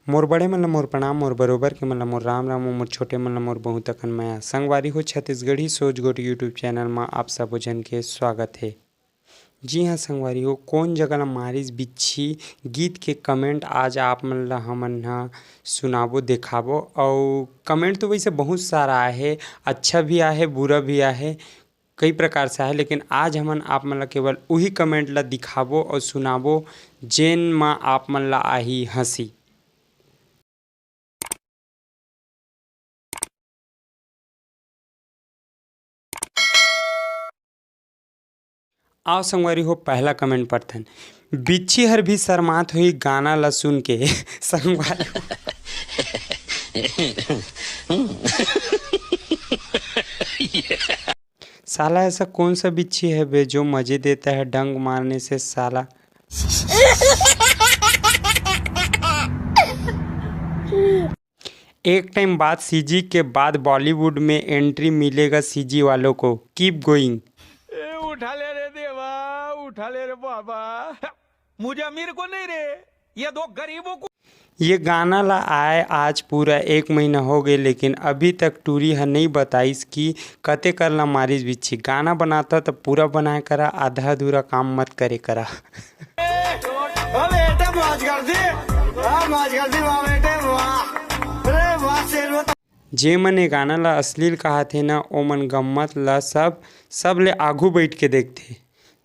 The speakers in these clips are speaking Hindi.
मोर बड़े मन ल मोर प्रणाम, मोर बरोबर के मन ल मोर राम राम, मोर छोटे मन ल मोर बहुत अकन माया। संगवारी हो छत्तीसगढ़ी सोच गोट यूट्यूब चैनल में आप सबो जन के स्वागत है। जी हाँ संगवारी हो, कौन जगह ल मारिस बिच्छी गीत के कमेंट आज आप मन ल हमन ह सुनाबो देखाबो। और कमेंट तो वैसे बहुत सारा आहे, अच्छा भी आहे बुरा भी आहे, कई प्रकार से है, लेकिन आज हमन आप मन ला केवल वही कमेंट ला दिखाबो और सुनाबो जेन म आप मन ला आही हंसी। आओ संगवारी हो, पहला कमेंट पढ़थन। बिच्छी हर भी शर्मात हुई गाना ला सुन के। संगवारी हो साला ऐसा कौन सा बिच्छी है बे जो मजे देता है डंग मारने से साला। एक टाइम बाद सीजी के बाद बॉलीवुड में एंट्री मिलेगा सीजी वालों को। Keep going. उठा ले रे देवा, उठा ले रे बाबा, मुझे अमीर को नहीं रे, ये दो गरीबों को। ये गाना ला आए आज पूरा 1 महीना हो गए, लेकिन अभी तक टूरी है नहीं बताइस कि कते कर ला मारिस बिच्छी। गाना बनाता तो पूरा बनाया करा, आधा अधूरा काम मत करे करा। बेटे मौज कर दी, मौज कर दी वाह बेटे वाह, अरे वाह शेर। जे मन ए गाना ला अश्लील कहथे ना, ओ मन गम्मत ला सब ले आघू बैठ के देखथे।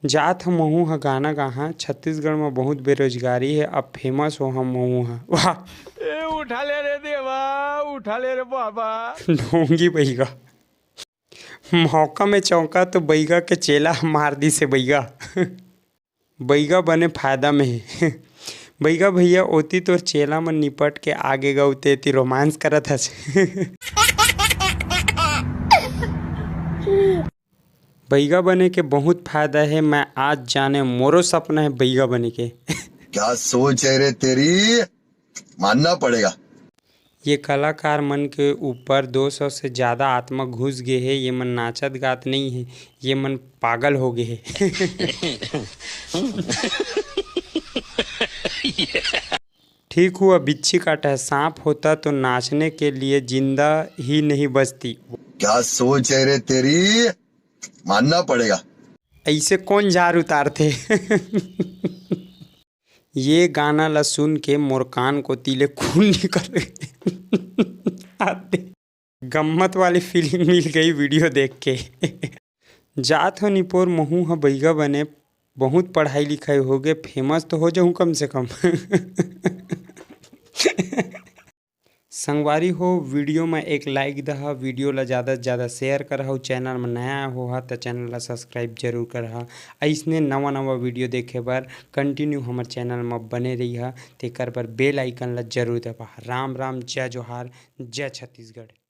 जात हम महू ह गाना गाहा, छत्तीसगढ़ में बहुत बेरोजगारी है, अब फेमस हो हम महू ह। वाह उठा ले रे देवा, उठा ले रे बाबा। ढोंगी बैगा मौका में चौका तो बैगा के चेला मार दी से बैगा। बैगा बने फायदा में है। बैगा भैया ओती तोर चेला मन निपट के आगे गौते ती रोमांस करत हस। बैगा बने के बहुत फायदा है, मैं आज जाने मोरो सपना है बैगा बने के। क्या सोच है रे तेरी, मानना पड़ेगा। ये कलाकार मन के ऊपर 200 से ज़्यादा आत्मा घुस गए है, ये मन नाचत गात नहीं है, ये मन पागल हो गए है। ठीक हुआ बिच्छी काटा है, सांप होता तो नाचने के लिए जिंदा ही नहीं बचती। क्या सोच है रे तेरी, मानना पड़ेगा। ऐसे कौन जार उतारते। ये गाना ला सुन के मोर कान को तिले खून निकल आते। गम्मत वाली फीलिंग मिल गई वीडियो देख के। जात हो निपोर महू ह बैगा बने, बहुत पढ़ाई लिखाई हो गए, फेमस तो हो जाऊँ कम से कम। संगवारी हो, वीडियो में एक लाइक दहा, वीडियो ला ज़्यादा से ज़्यादा शेयर करहा, चैनल में नया हो तो चैनल ला सब्सक्राइब जरूर करहा। ऐसने नवा नवा वीडियो देखे बर कंटिन्यू हमार चैनल में बने रही, तेकर पर बेल आइकन ला जरूर दबा। राम राम, जय जोहार, जय छत्तीसगढ़।